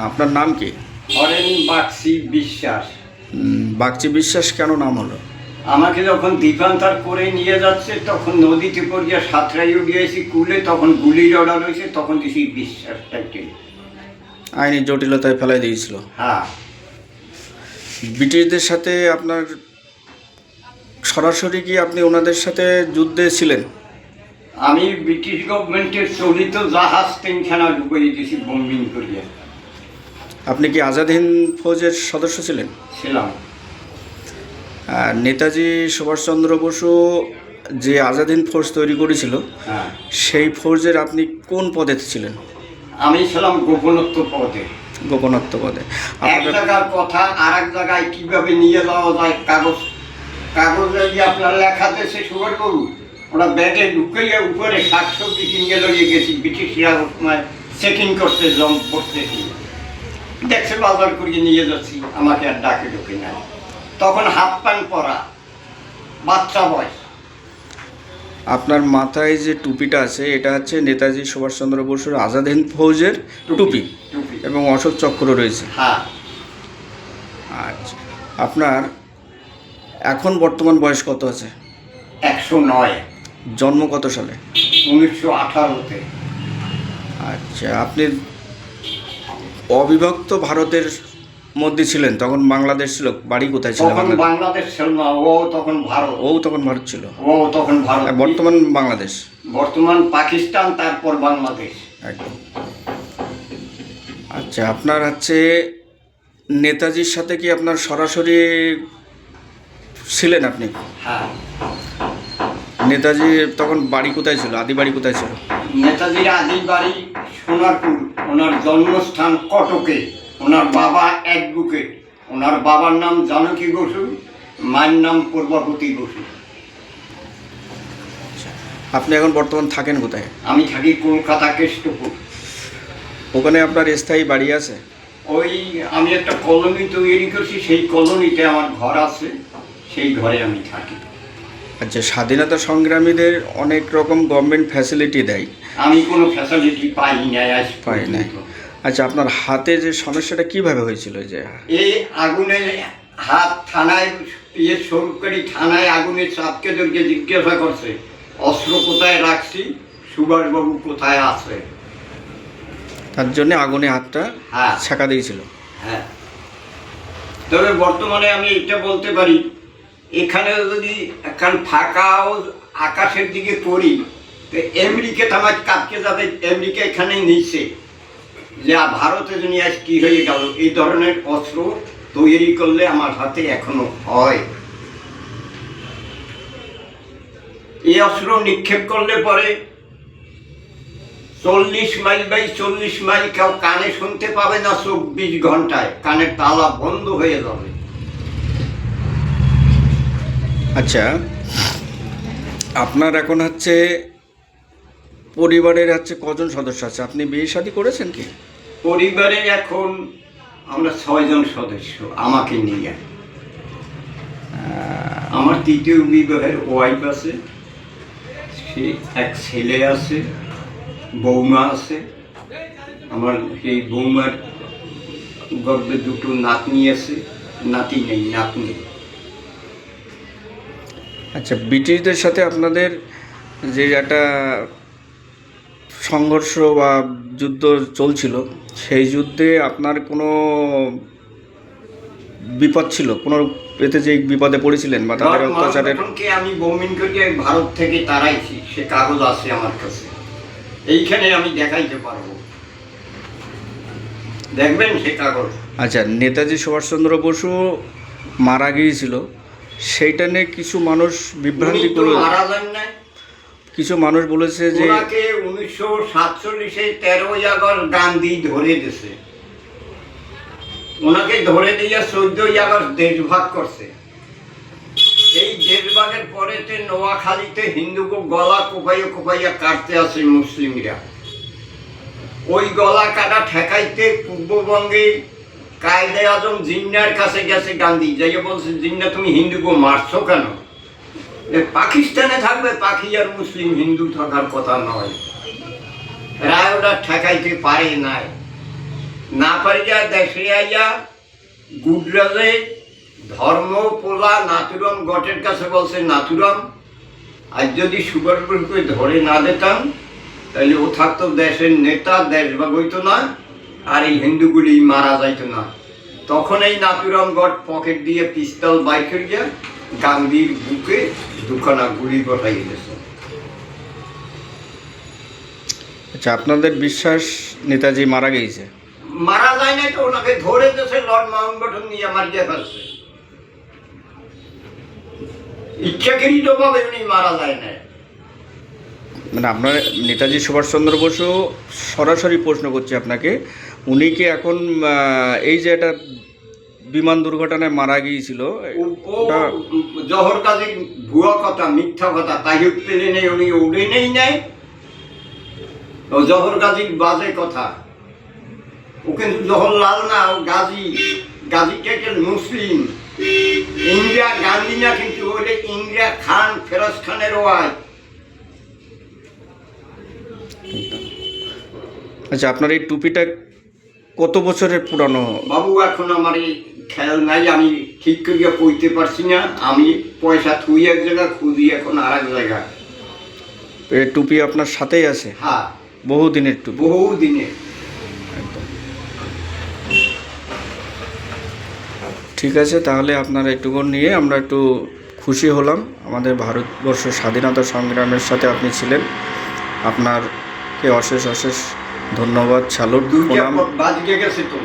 আপনার নাম কি? হরেন বাগচি বিশ্বাস। বাগচি বিশ্বাস কেন নাম হলো? আমাকে যখন দ্বীপান্তর করে নিয়ে যাচ্ছে তখন নদীতে পড়িয়া সাঁতরাইও গিয়েছি কুলে, তখন গুলির অর্ডার হয়েছে, তখন দিছি বিশ্বাস টাইটেল। আইনি জটিলতায় ফেলাই দিয়েছিল। হ্যাঁ, ব্রিটিশদের সাথে আপনার সরাসরি কি আপনি ওনাদের সাথে যুদ্ধে ছিলেন? আমি ব্রিটিশ গভর্নমেন্টের চলিত জাহাজ তিনখানা ডুবিয়ে দিয়েছি বোম্বিং করিয়া। আপনি কি আজাদ হিন্দ ফৌজের সদস্য ছিলেন? ছিলাম। নেতাজি সুভাষচন্দ্র বসু যে আজাদ হিন্দ ফৌজ তৈরি করেছিল, হ্যাঁ, সেই ফৌজের আপনি কোন পদে ছিলেন? আমি ছিলাম গোপনত্ব পদে। গোপনত্ব পদে। এক জায়গার কথা আর এক জায়গায় কিভাবে নিয়ে যাওয়া যায়, কাগজে গিয়ে আপনার লেখা দেশে সুগার করু, ওরা ব্যাগে ঢুকাইয়া উপরে শাকসবজি কিনে লইয়ে গেছি, ব্রিটিশরা সময় চেকিং করতে জম্প করতেছি, দেখছে বাজার করিয়ে নিয়ে যাচ্ছি, আমাকে আর ডাকে ঢুকে নাই। তখন হাফ প্যান্ট পরা, বাচ্চা বয়স। আপনার মাথায় যে টুপিটা আছে এটা হচ্ছে নেতাজি সুভাষচন্দ্র বসুর আজাদ হিন্দ ফৌজের টুপি, এবং অশোক চক্র রয়েছে। হ্যাঁ, আচ্ছা, আপনার এখন বর্তমান বয়স কত আছে? 109। জন্ম কত সালে? 1918-তে। আচ্ছা, আপনি অবিভক্ত ভারতের মধ্যে ছিলেন, তখন বাংলাদেশ ছিল, বাড়ি কোথায় ছিল? তখন বাংলাদেশ ছিল না, ও তখন ভারত। ও তখন ভারত ছিল। ও তখন ভারত। বর্তমান বাংলাদেশ। বর্তমান পাকিস্তান, তারপর বাংলাদেশ। একদম। আচ্ছা, আপনার হচ্ছে নেতাজির সাথে কি আপনার সরাসরি ছিলেন আপনি? হ্যাঁ। নেতাজি তখন বাড়ি কোথায় ছিল, আদি বাড়ি কোথায় ছিল? নেতাজির আদি বাড়ি সোনারপুর, ওনার জন্মস্থান কটকে, ওনার বাবা অ্যাডভোকেট, ওনার বাবার নাম জানকী বসু, মায়ের নাম পূর্বাবতী বসু। আপনি এখন বর্তমান থাকেন কোথায়? আমি থাকি কলকাতা কেষ্টপুর। ওখানে আপনার স্থায়ী বাড়ি আছে? ওই আমি একটা কলোনি তৈরি করছি, সেই কলোনিতে আমার ঘর আছে, সেই ঘরে আমি থাকি। আচ্ছা, স্বাধীনতা সংগ্রামীদের অনেক রকম গভর্নমেন্ট ফ্যাসিলিটি দেয়, আমি কোনো ফ্যাসিলিটি পাই নাই, আজ পাই নাই। আচ্ছা, আপনার হাতে যে সমস্যাটা কিভাবে হয়েছিল? যে এই আগুনে হাত থানায় সরকারি থানায় আগুনে চাপকে ধরকে জিজ্ঞাসা করছে অস্ত্র কোথায় রাখছি, সুভাষবাবু কোথায় আছে, তার জন্য আগুনে হাতটা হ্যাঁ ছাকা দিয়েছিল। হ্যাঁ। তবে বর্তমানে আমি এটা বলতে পারি, এখানে যদি এখন ফাঁকাও আকাশের দিকে করি তো আমেরিকা আমার কাপকে যাবে, আমেরিকা এখানেই নিচ্ছে যে ভারতে দুনিয়া আজ কী হয়ে গেল। এই ধরনের অস্ত্র তৈরি করলে আমার হাতে এখনো হয়। এই অস্ত্র নিক্ষেপ করলে পরে 40 মাইল বাই 40 মাইল কেউ কানে শুনতে পাবে না, 24 ঘন্টায় কানের তালা বন্ধ হয়ে যাবে। আচ্ছা, আপনার এখন হচ্ছে পরিবারের হচ্ছে কজন সদস্য আছে? আপনি বিয়ে শাদী করেছেন কি? পরিবারে এখন আমরা 6 জন সদস্য, আমাকে নিয়ে। আমার তৃতীয় বিবাহের ওয়াইফ আছে, সে এক ছেলে আছে, বৌমা আছে। আমার সেই বৌমার গর্ভে 2টো নাতনি আছে, নাতি নেই, নাতনি। আচ্ছা, ব্রিটিশদের সাথে আপনাদের যে একটা সংঘর্ষ বা যুদ্ধ চলছিল, সেই যুদ্ধে আপনার কোনো বিপদ ছিল? কোনো এতে যে বিপদে পড়েছিলেন বা তাদের অত্যাচারের? আমি বোমিন করিয়ে ভারত থেকে তাড়াইছি, সে কাগজ আছে আমার কাছে, এইখানে আমি দেখাইতে পারবো, দেখবেন সে কাগজ। আচ্ছা, নেতাজি সুভাষচন্দ্র বসু মারা গিয়েছিল, সেইটা নিয়ে কিছু মানুষ বিভ্রান্তি করে, মারা যান না, কিছু মানুষ বলেছে যে ওনাকে 1947-এ 13ই আগস্ট গান্ধী ধরে দিয়েছে, ওনাকে ধরে দিয়ে 14ই আগস্ট দেশভাগ করছে। এই দেশভাগের পরেতে নোয়াখালীতে হিন্দুকে গলা কোপাইয়া কোপাইয়া কাটতে আসে মুসলিমরা। ওই গলা কাটা ঠেকাইতে পূর্ববঙ্গে কায়দে আজম জিন্নার কাছে গেছে গান্ধী, যাইয়া বলছে জিন্না তুমি হিন্দুকে মারছো কেন? পাকিস্তানে থাকবে পাখি, আর মুসলিম হিন্দু থাকার কথা নয়। রায় ওটা ঠেকাইতে পারে নাই। না পারিয়া দেশে আইয়া গুজরাটে ধর্ম পোলা নাথুরাম গটের কাছে বলছে, নাথুরাম আজ যদি সুভাষ বসুকে ধরে না দিতাম তাহলে ও থাকতো দেশের নেতা, দেশভাগ হইতো না, আর এই হিন্দুগুলি মারা যাইতো না। তখন এই নাথুরাম গড পকেট দিয়ে পিস্তল বাইর করিয়া গান্ধীর বুকে দুখানা গুলি বসাই গেছে। আচ্ছা, আপনাদের বিশ্বাস নেতাজি মারা গিয়েছে? মারা যায় না তো, ওনাকে ধরে দেশে লর্ড মাউন্টব্যাটেন নিয়ে মারিয়ে ফেলছে। ইচ্ছাকৃত ভাবে উনি মারা যায় না। মানে আপনার নেতাজি সুভাষচন্দ্র বসু, সরাসরি প্রশ্ন করছি আপনাকে, উনি কি এখন এই যে একটা বিমান দুর্ঘটনায় মারা গিয়েছিল ওটা- জহর কাজী ভুয়া কথা, মিথ্যা কথা, তাই প্লেনে নেই, উনি উড়ে নেই নেয়। ও জহর গাজীর বাজে কথা। ও কিন্তু জওহরলাল না, ও গাজী। গাজী কে মুসলিম। ইন্দিরা গান্ধী না, কিন্তু ওইটা ইন্দিরা খান, ফেরোজ খানের ওয়াইফ। আচ্ছা, আপনার এই টুপিটা কত বছরের পুরানো? বাবু এখন আমার এই খেয়াল নাই, আমি ঠিক করিয়া কইতে পারছি না। আমি পয়সা থুই এক জায়গা, খুঁজি এখন আর এক জায়গা। এই টুপি আপনার সাথেই আছে? হ্যাঁ, বহুদিনের টুপি? বহু দিনে। একদম ঠিক আছে, তাহলে আপনার এইটুকু নিয়ে আমরা একটু খুশি হলাম। আমাদের ভারতবর্ষ স্বাধীনতা সংগ্রামের সাথে আপনি ছিলেন, আপনারকে অশেষ অশেষ ধন্যবাদ, স্যালুট, দুইটা প্রণাম। বাজিয়ে গেছে তো।